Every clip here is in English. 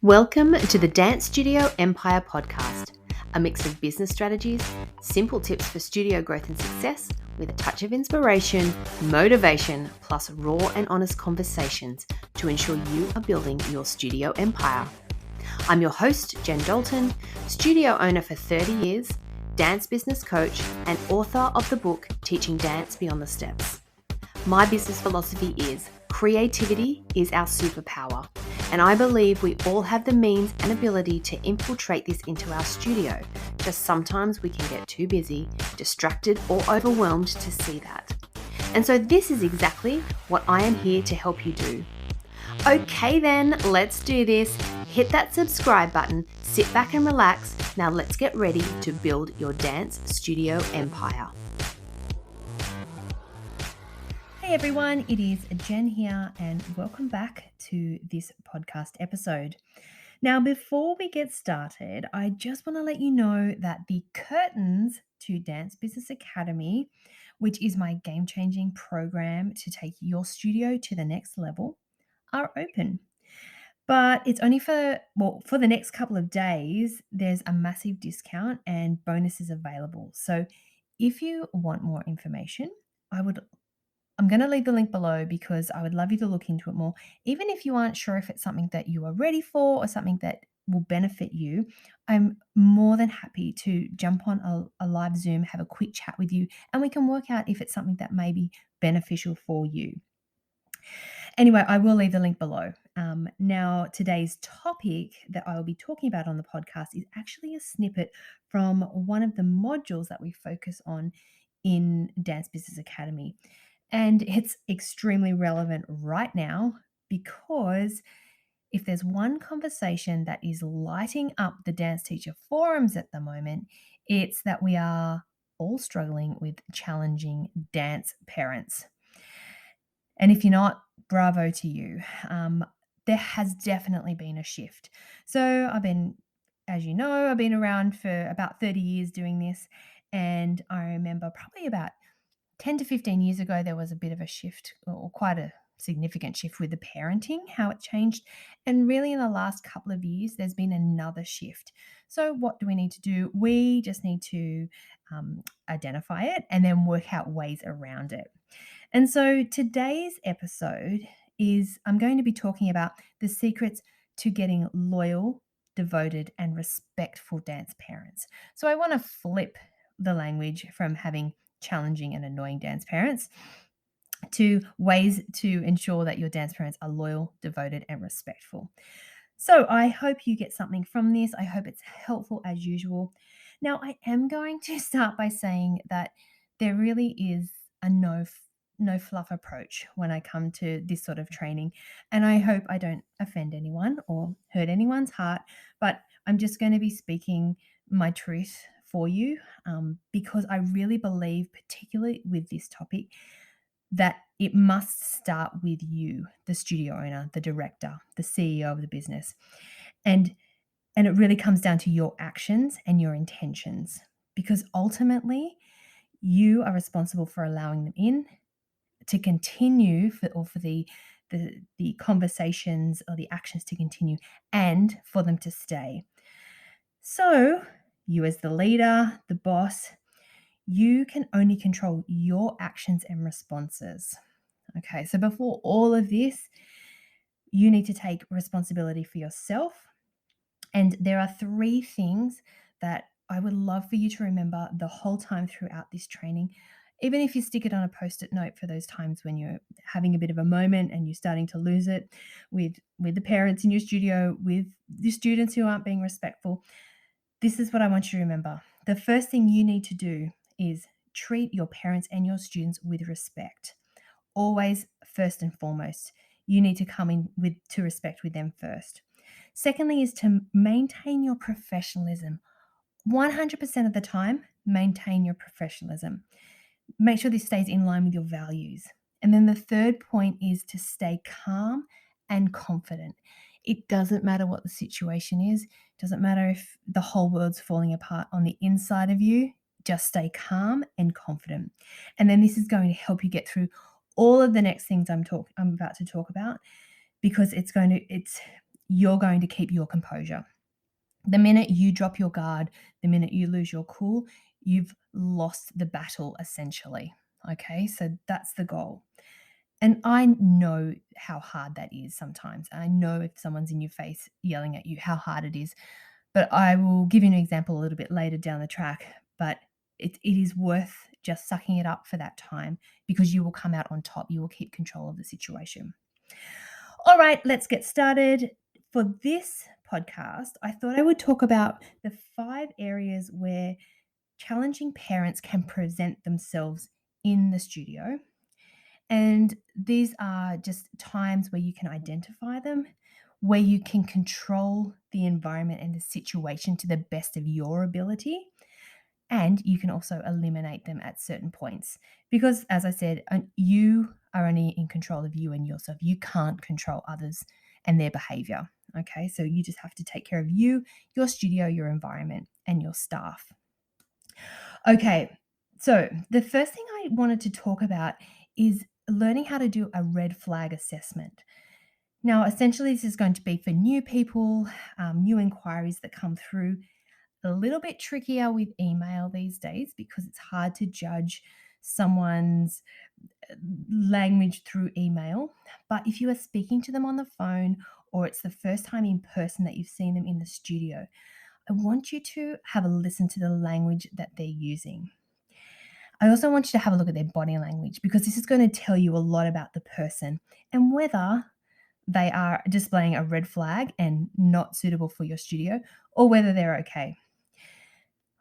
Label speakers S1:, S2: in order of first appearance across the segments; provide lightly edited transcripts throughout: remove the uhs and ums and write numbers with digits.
S1: Welcome to the Dance Studio Empire podcast, a mix of business strategies, simple tips for studio growth and success, with a touch of inspiration, motivation, plus raw and honest conversations to ensure you are building your studio empire. I'm your host, Jen Dalton, studio owner for 30 years, dance business coach, and author of the book Teaching Dance Beyond the Steps. My business philosophy is creativity is our superpower, and I believe we all have the means and ability to infiltrate this into our studio. Just sometimes we can get too busy, distracted, or overwhelmed to see that. And so this is exactly what I am here to help you do. Okay then, let's do this. Hit that subscribe button, sit back and relax. Now let's get ready to build your dance studio empire. Hey everyone, it is Jen here and welcome back to this podcast episode. Now, before we get started, I just want to let you know that the curtains to Dance Business Academy, which is my game-changing program to take your studio to the next level, are open. But it's only for the next couple of days. There's a massive discount and bonuses available. So if you want more information, I'm going to leave the link below because I would love you to look into it more. Even if you aren't sure if it's something that you are ready for or something that will benefit you, I'm more than happy to jump on a live Zoom, have a quick chat with you, and we can work out if it's something that may be beneficial for you. Anyway, I will leave the link below. Now, today's topic that I will be talking about on the podcast is actually a snippet from one of the modules that we focus on in Dance Business Academy. And it's extremely relevant right now because if there's one conversation that is lighting up the dance teacher forums at the moment, it's that we are all struggling with challenging dance parents. And if you're not, bravo to you. There has definitely been a shift. So as you know, I've been around for about 30 years doing this. And I remember probably about 10 to 15 years ago, there was a bit of a shift, or quite a significant shift with the parenting, how it changed. And really in the last couple of years, there's been another shift. So what do we need to do? We just need to identify it and then work out ways around it. And so today's episode I'm going to be talking about the secrets to getting loyal, devoted, and respectful dance parents. So I want to flip the language from having challenging and annoying dance parents to ways to ensure that your dance parents are loyal, devoted, and respectful. So I hope you get something from this. I hope it's helpful as usual. Now, I am going to start by saying that there really is a no fluff approach when I come to this sort of training. And I hope I don't offend anyone or hurt anyone's heart, but I'm just going to be speaking my truth for you because I really believe, particularly with this topic, that it must start with you, the studio owner, the director, the CEO of the business. And it really comes down to your actions and your intentions, because ultimately you are responsible for allowing them in to continue for the conversations or the actions to continue and for them to stay. So you as the leader, the boss, you can only control your actions and responses. Okay, so before all of this, you need to take responsibility for yourself. And there are 3 things that I would love for you to remember the whole time throughout this training. Even if you stick it on a Post-it note for those times when you're having a bit of a moment and you're starting to lose it with the parents in your studio, with the students who aren't being respectful, this is what I want you to remember. The first thing you need to do is treat your parents and your students with respect. Always, first and foremost, you need to come in to respect with them first. Secondly is to maintain your professionalism. 100% of the time, maintain your professionalism. Make sure this stays in line with your values. And then the third point is to stay calm and confident. It doesn't matter what the situation is. It doesn't matter if the whole world's falling apart on the inside of you. Just stay calm and confident. And then this is going to help you get through all of the next things I'm about to talk about, because you're going to keep your composure. The minute you drop your guard, the minute you lose your cool, you've lost the battle essentially. Okay, so that's the goal. And I know how hard that is sometimes. I know if someone's in your face yelling at you, how hard it is. But I will give you an example a little bit later down the track. But it is worth just sucking it up for that time because you will come out on top. You will keep control of the situation. All right, let's get started. For this podcast, I thought I would talk about the 5 areas where challenging parents can present themselves in the studio. And these are just times where you can identify them, where you can control the environment and the situation to the best of your ability. And you can also eliminate them at certain points. Because, as I said, you are only in control of you and yourself. You can't control others and their behavior. Okay. So you just have to take care of you, your studio, your environment, and your staff. Okay. So the first thing I wanted to talk about is learning how to do a red flag assessment. Now, essentially, this is going to be for new people, new inquiries that come through. A little bit trickier with email these days because it's hard to judge someone's language through email. But if you are speaking to them on the phone or it's the first time in person that you've seen them in the studio, I want you to have a listen to the language that they're using. I also want you to have a look at their body language because this is going to tell you a lot about the person and whether they are displaying a red flag and not suitable for your studio or whether they're okay.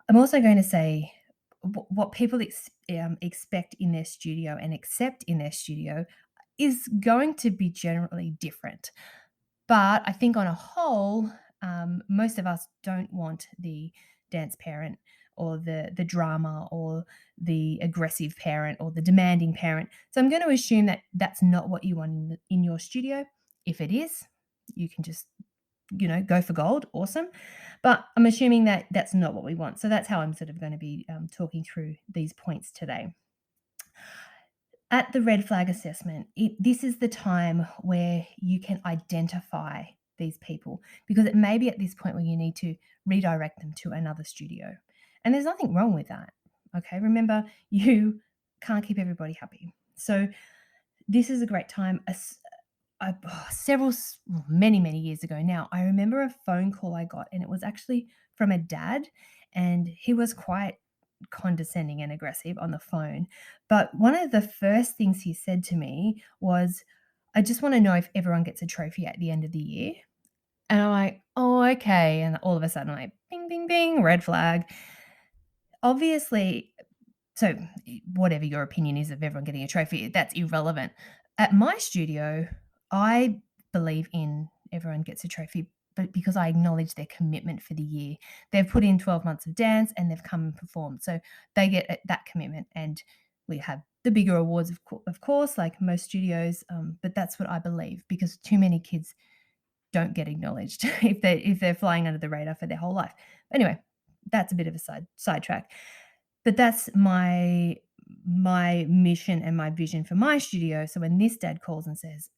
S1: I'm also going to say what people expect in their studio and accept in their studio is going to be generally different. But I think on a whole, most of us don't want the dance parent or the drama or the aggressive parent or the demanding parent. So I'm going to assume that that's not what you want in your studio. If it is, you can just go for gold. Awesome. But I'm assuming that that's not what we want. So that's how I'm sort of going to be talking through these points today. At the red flag assessment, this is the time where you can identify these people because it may be at this point where you need to redirect them to another studio. And there's nothing wrong with that. Okay. Remember, you can't keep everybody happy. So this is a great time. Many years ago now, I remember a phone call I got, and it was actually from a dad, and he was quite condescending and aggressive on the phone. But one of the first things he said to me was, I just want to know if everyone gets a trophy at the end of the year. And I'm like, oh, okay. And all of a sudden, I'm like, bing, bing, bing, red flag. Obviously, so whatever your opinion is of everyone getting a trophy, that's irrelevant. At my studio, I believe in everyone gets a trophy, but because I acknowledge their commitment for the year. They've put in 12 months of dance and they've come and performed. So they get that commitment. And we have the bigger awards, of course, like most studios. But that's what I believe because too many kids don't get acknowledged if they're flying under the radar for their whole life. Anyway, that's a bit of a sidetrack. But that's my mission and my vision for my studio. So when this dad calls and says,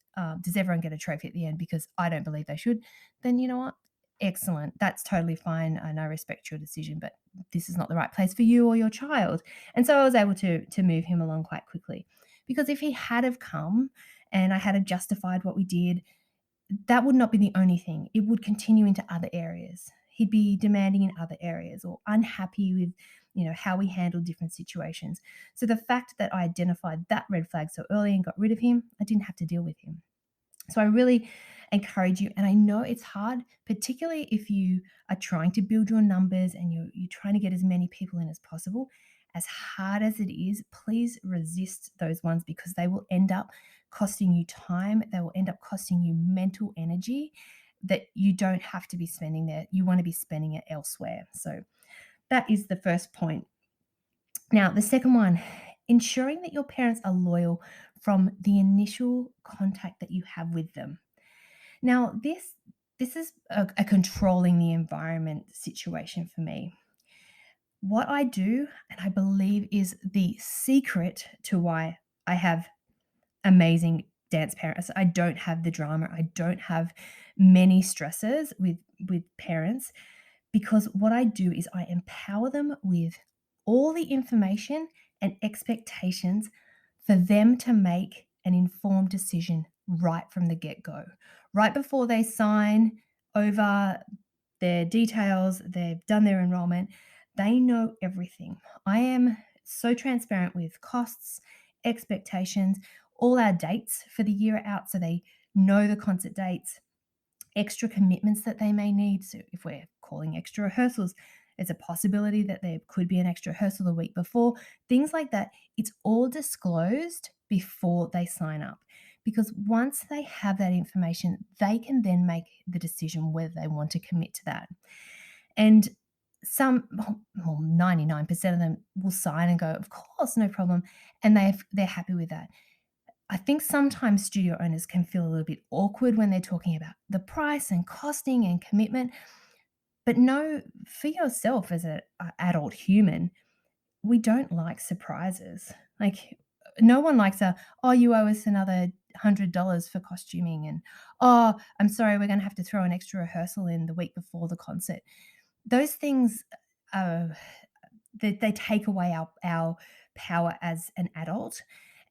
S1: does everyone get a trophy at the end? Because I don't believe they should, then you know what? Excellent. That's totally fine. And I respect your decision, but this is not the right place for you or your child. And so I was able to move him along quite quickly. Because if he had have come and I had have justified what we did, that would not be the only thing. It would continue into other areas. He'd be demanding in other areas or unhappy with, how we handle different situations. So the fact that I identified that red flag so early and got rid of him, I didn't have to deal with him. So I really encourage you, and I know it's hard, particularly if you are trying to build your numbers and you're trying to get as many people in as possible. As hard as it is, please resist those ones because they will end up costing you time. They will end up costing you mental energy that you don't have to be spending there. You want to be spending it elsewhere. So that is the first point. Now, the second one, ensuring that your parents are loyal from the initial contact that you have with them. Now, this is a controlling the environment situation for me. What I do, and I believe is the secret to why I have amazing dance parents. I don't have the drama. I don't have many stresses with parents, because what I do is I empower them with all the information and expectations for them to make an informed decision right from the get-go. Right before they sign over their details, they've done their enrollment, they know everything. I am so transparent with costs, expectations, all our dates for the year are out so they know the concert dates, extra commitments that they may need. So if we're calling extra rehearsals, there's a possibility that there could be an extra rehearsal the week before, things like that. It's all disclosed before they sign up. Because once they have that information, they can then make the decision whether they want to commit to that. And some, well, 99% of them will sign and go, of course, no problem. And they're happy with that. I think sometimes studio owners can feel a little bit awkward when they're talking about the price and costing and commitment. But know for yourself as an adult human, we don't like surprises. Like, no one likes oh, you owe us another $100 for costuming, and oh, I'm sorry, we're going to have to throw an extra rehearsal in the week before the concert. Those things, uh, they take away our power as an adult.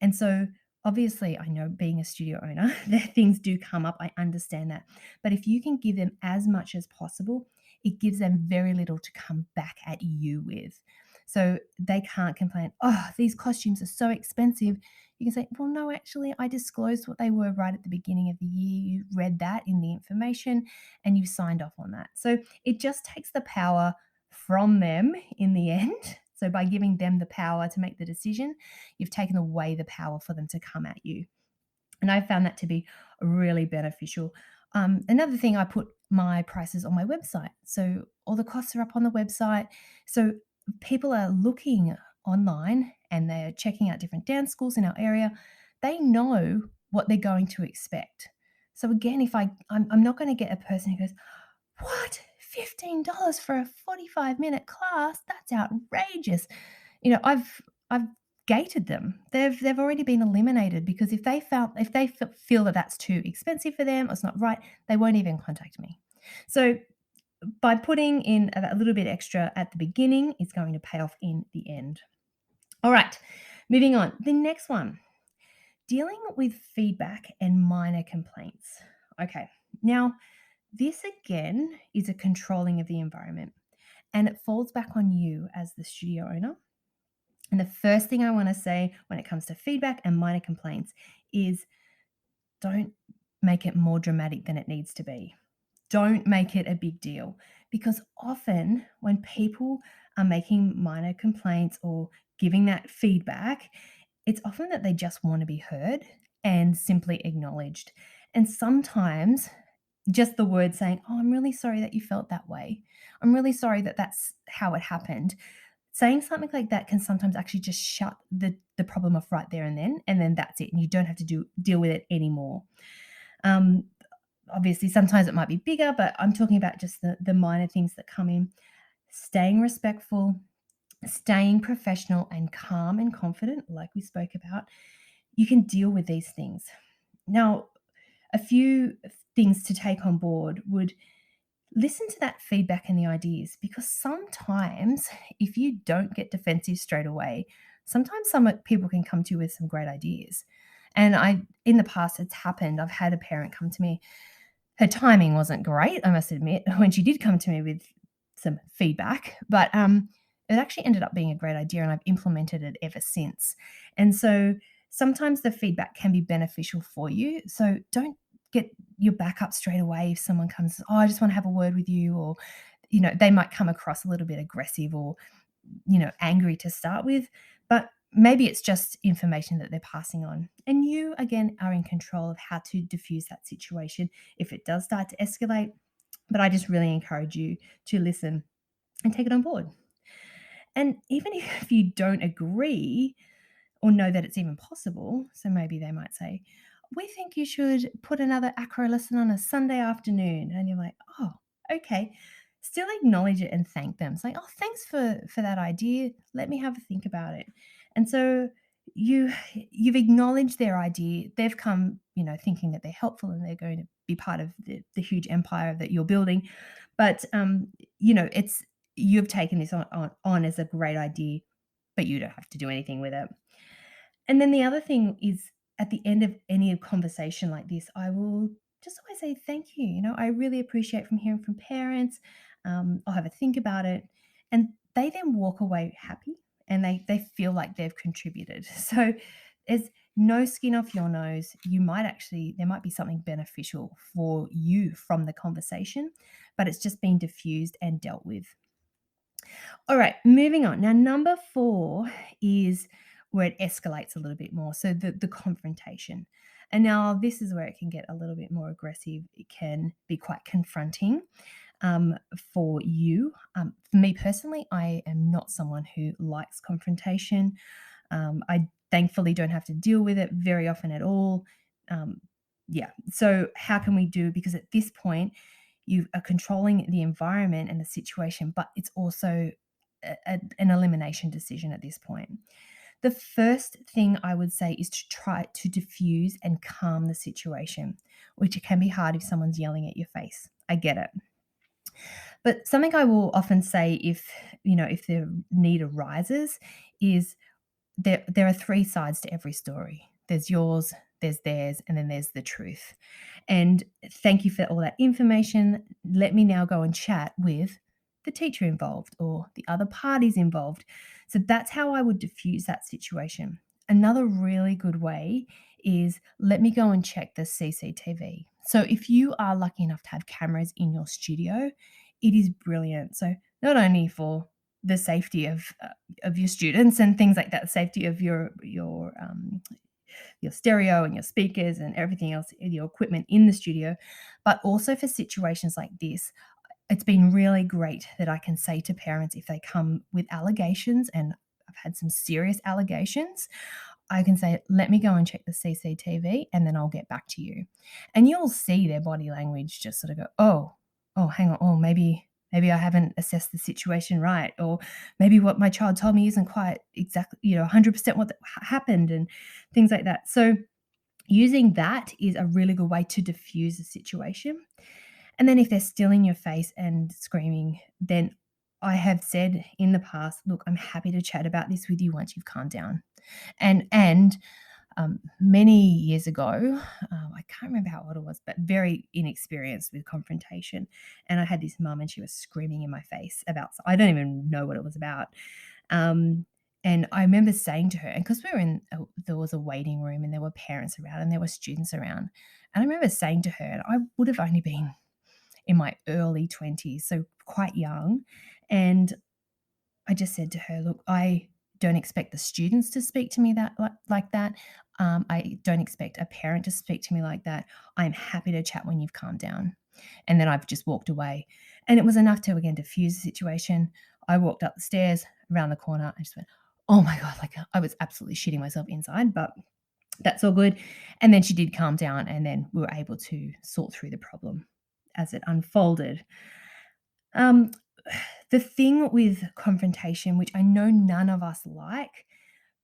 S1: And so obviously I know, being a studio owner, that things do come up. I understand that. But if you can give them as much as possible, it gives them very little to come back at you with. So they can't complain, oh, these costumes are so expensive. You can say, well, no, actually, I disclosed what they were right at the beginning of the year. You read that in the information and you signed off on that. So it just takes the power from them in the end. So by giving them the power to make the decision, you've taken away the power for them to come at you. And I found that to be really beneficial. Another thing, I put my prices on my website. So all the costs are up on the website. So people are looking online and they're checking out different dance schools in our area. They know what they're going to expect. So again, if I'm not going to get a person who goes, what? $15 for a 45-minute class? That's outrageous. I've gated them. They've already been eliminated, because if they feel that that's too expensive for them or it's not right, they won't even contact me. So by putting in a little bit extra at the beginning, it's going to pay off in the end. All right, moving on. The next one, dealing with feedback and minor complaints. Okay, now this again is a controlling of the environment, and it falls back on you as the studio owner. And the first thing I want to say when it comes to feedback and minor complaints is, don't make it more dramatic than it needs to be. Don't make it a big deal, because often when people are making minor complaints or giving that feedback, it's often that they just want to be heard and simply acknowledged. And sometimes just the word saying, oh, I'm really sorry that you felt that way. I'm really sorry that that's how it happened. Saying something like that can sometimes actually just shut the problem off right there, and then that's it. And you don't have to deal with it anymore. Um, Obviously, sometimes it might be bigger, but I'm talking about just the minor things that come in. Staying respectful, staying professional and calm and confident, like we spoke about. You can deal with these things. Now, a few things to take on board would listen to that feedback and the ideas, because sometimes if you don't get defensive straight away, sometimes some people can come to you with some great ideas. And in the past, it's happened. I've had a parent come to me. Her timing wasn't great, I must admit, when she did come to me with some feedback, but it actually ended up being a great idea, and I've implemented it ever since. And so sometimes the feedback can be beneficial for you. So don't get your back up straight away if someone comes, oh, I just want to have a word with you, or they might come across a little bit aggressive or angry to start with, but maybe it's just information that they're passing on. And you, again, are in control of how to diffuse that situation if it does start to escalate. But I just really encourage you to listen and take it on board. And even if you don't agree or know that it's even possible, so maybe they might say, we think you should put another acro lesson on a Sunday afternoon. And you're like, oh, okay. Still acknowledge it and thank them. It's like, oh, thanks for that idea. Let me have a think about it. And so you've acknowledged their idea. They've come, thinking that they're helpful and they're going to be part of the huge empire that you're building. But it's you've taken this on as a great idea, but you don't have to do anything with it. And then the other thing is, at the end of any conversation like this, I will just always say thank you. I really appreciate from hearing from parents. I'll have a think about it, and they then walk away happy, and they feel like they've contributed. So there's no skin off your nose. There might be something beneficial for you from the conversation, but it's just been diffused and dealt with. All right, moving on. Now, number 4 is where it escalates a little bit more. So the confrontation. And now this is where it can get a little bit more aggressive. It can be quite confronting for you. For me personally, I am not someone who likes confrontation. I thankfully don't have to deal with it very often at all. Um, yeah. So how can we do? Because at this point, you are controlling the environment and the situation, but it's also an elimination decision at this point. The first thing I would say is to try to diffuse and calm the situation, which can be hard if someone's yelling at your face. I get it. But something I will often say if the need arises is there are 3 sides to every story. There's yours, there's theirs, and then there's the truth. And thank you for all that information. Let me now go and chat with the teacher involved or the other parties involved. So that's how I would diffuse that situation. Another really good way is let me go and check the CCTV. So if you are lucky enough to have cameras in your studio, it is brilliant. So not only for the safety of your students and things like that, the safety of your stereo and your speakers and everything else, your equipment in the studio, but also for situations like this. It's been really great that I can say to parents if they come with allegations, and I've had some serious allegations, I can say, let me go and check the CCTV and then I'll get back to you. And you'll see their body language just sort of go, oh, hang on, maybe I haven't assessed the situation right, or maybe what my child told me isn't quite exactly, 100% what happened, and things like that. So using that is a really good way to diffuse the situation. And then if they're still in your face and screaming, then I have said in the past, look, I'm happy to chat about this with you once you've calmed down. And many years ago, I can't remember how old I was, but very inexperienced with confrontation. And I had this mum, and she was screaming in my face about, I don't even know what it was about. Um, and I remember saying to her, and because there was a waiting room and there were parents around and there were students around. And I remember saying to her, and I would have only been in my early 20s, so quite young. And I just said to her, look, I don't expect the students to speak to me like that. I don't expect a parent to speak to me like that. I'm happy to chat when you've calmed down. And then I've just walked away. And it was enough to, again, diffuse the situation. I walked up the stairs, around the corner, and just went, oh my God, like I was absolutely shitting myself inside, but that's all good. And then she did calm down, and then we were able to sort through the problem as it unfolded. Um, the thing with confrontation, which I know none of us like,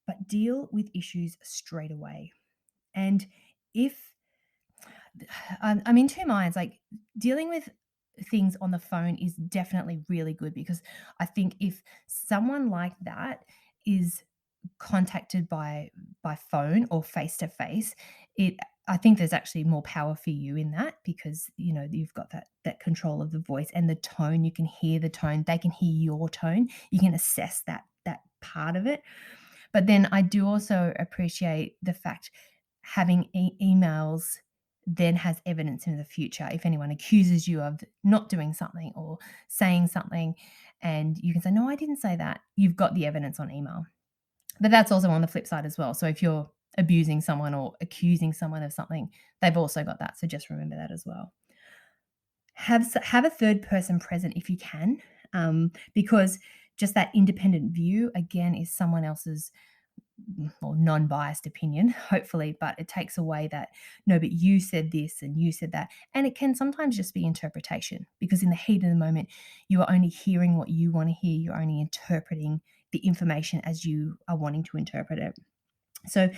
S1: but deal with issues straight away. And if I'm in two minds, like dealing with things on the phone is definitely really good, because I think if someone like that is contacted by phone or face to face, it I think there's actually more power for you in that, because you've got that control of the voice and the tone. You can hear the tone, they can hear your tone, you can assess that part of it. But then I do also appreciate the fact having emails then has evidence in the future. If anyone accuses you of not doing something or saying something, and you can say, no, I didn't say that, you've got the evidence on email. But that's also on the flip side as well. So if you're abusing someone or accusing someone of something, they've also got that. So just remember that as well. Have a third person present if you can, because just that independent view, again, is someone else's or non-biased opinion, hopefully, but it takes away that, no, but you said this and you said that. And it can sometimes just be interpretation, because in the heat of the moment, you are only hearing what you want to hear. You're only interpreting the information as you are wanting to interpret it. So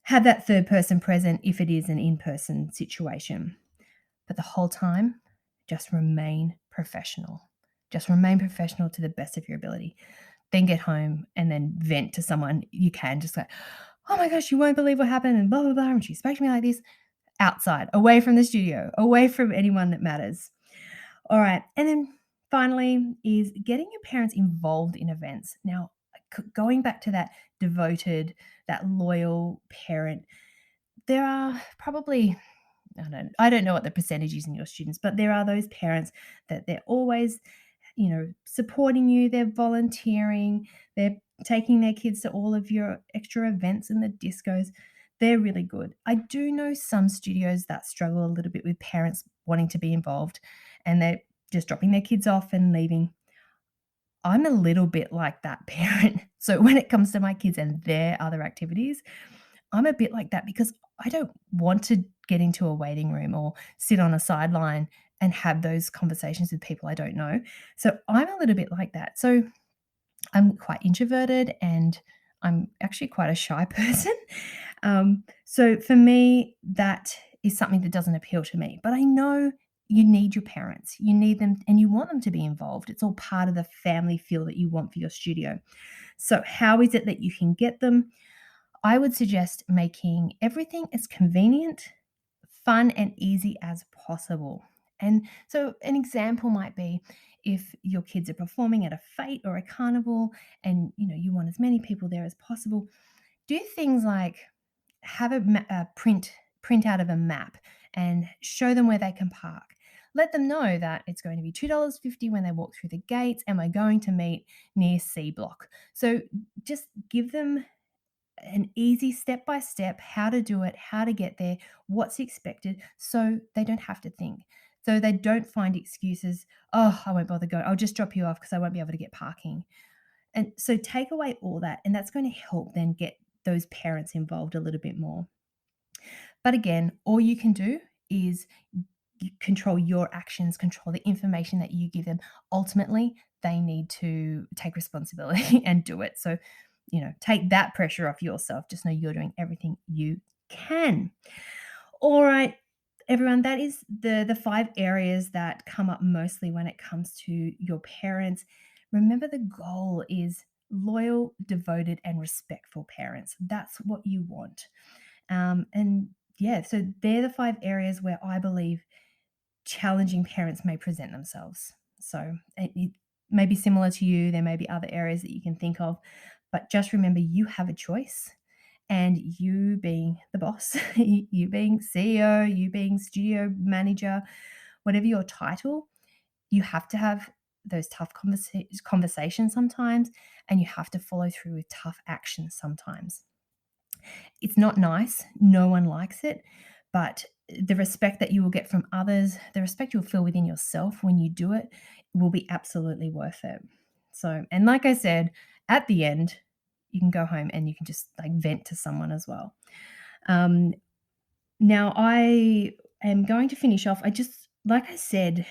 S1: have that third person present if it is an in-person situation. But the whole time, just remain professional. Just remain professional to the best of your ability. Then get home and then vent to someone you can. Just like, oh my gosh, you won't believe what happened and blah, blah, blah. And she spoke to me like this. Outside, away from the studio, away from anyone that matters. All right. And then finally is getting your parents involved in events. Now, going back to that devoted, that loyal parent, there are probably, I don't know what the percentage is in your students, but there are those parents that they're always, supporting you, they're volunteering, they're taking their kids to all of your extra events and the discos. They're really good. I do know some studios that struggle a little bit with parents wanting to be involved and they're just dropping their kids off and leaving. I'm a little bit like that parent. So when it comes to my kids and their other activities, I'm a bit like that because I don't want to get into a waiting room or sit on a sideline and have those conversations with people I don't know. So I'm a little bit like that. So I'm quite introverted and I'm actually quite a shy person. So for me, that is something that doesn't appeal to me. But I know you need your parents, you need them, and you want them to be involved. It's all part of the family feel that you want for your studio. So, how is it that you can get them? I would suggest making everything as convenient, fun, and easy as possible. And so, an example might be if your kids are performing at a fete or a carnival and you want as many people there as possible, do things like have a print out of a map and show them where they can park. Let them know that it's going to be $2.50 when they walk through the gates and we're going to meet near C block. So just give them an easy step-by-step how to do it, how to get there, what's expected, so they don't have to think. So they don't find excuses, oh, I won't bother going. I'll just drop you off because I won't be able to get parking. And so take away all that, and that's going to help then get those parents involved a little bit more. But again, all you can do is control your actions, control the information that you give them. Ultimately, they need to take responsibility and do it. So, take that pressure off yourself. Just know you're doing everything you can. All right, everyone, that is the 5 areas that come up mostly when it comes to your parents. Remember, the goal is loyal, devoted, and respectful parents. That's what you want. And yeah, so they're the 5 areas where I believe challenging parents may present themselves. So it may be similar to you. There may be other areas that you can think of, but just remember you have a choice. And you being the boss, you being CEO, you being studio manager, whatever your title, you have to have those tough conversations sometimes, and you have to follow through with tough actions sometimes. It's not nice. No one likes it, but the respect that you will get from others, the respect you'll feel within yourself when you do it, will be absolutely worth it. So, and like I said, at the end, you can go home and you can just like vent to someone as well. Now, I am going to finish off. Like I said,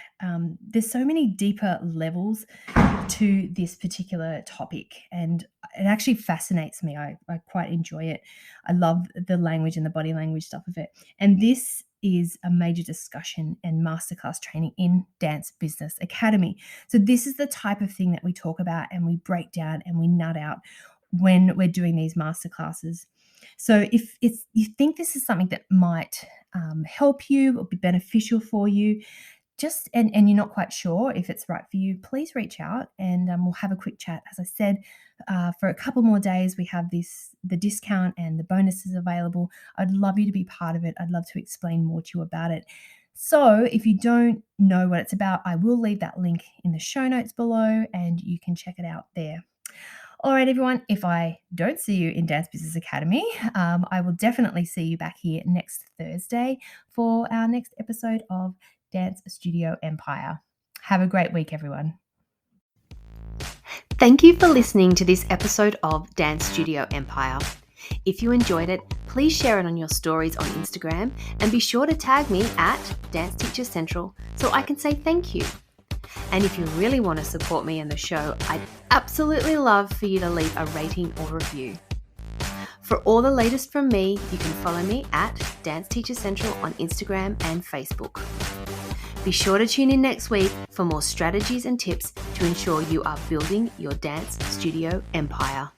S1: there's so many deeper levels to this particular topic, and it actually fascinates me. I quite enjoy it. I love the language and the body language stuff of it. And this is a major discussion and masterclass training in Dance Business Academy. So this is the type of thing that we talk about and we break down and we nut out when we're doing these masterclasses. So if you think this is something that might help you or be beneficial for you, and you're not quite sure if it's right for you, please reach out and we'll have a quick chat. As I said, for a couple more days, we have the discount and the bonuses available. I'd love you to be part of it. I'd love to explain more to you about it. So if you don't know what it's about, I will leave that link in the show notes below and you can check it out there. All right, everyone, if I don't see you in Dance Business Academy, I will definitely see you back here next Thursday for our next episode of Dance Studio Empire. Have a great week, everyone.
S2: Thank you for listening to this episode of Dance Studio Empire. If you enjoyed it, please share it on your stories on Instagram and be sure to tag me at Dance Teacher Central so I can say thank you. And if you really want to support me and the show, I'd absolutely love for you to leave a rating or review. For all the latest from me, you can follow me at Dance Teacher Central on Instagram and Facebook. Be sure to tune in next week for more strategies and tips to ensure you are building your dance studio empire.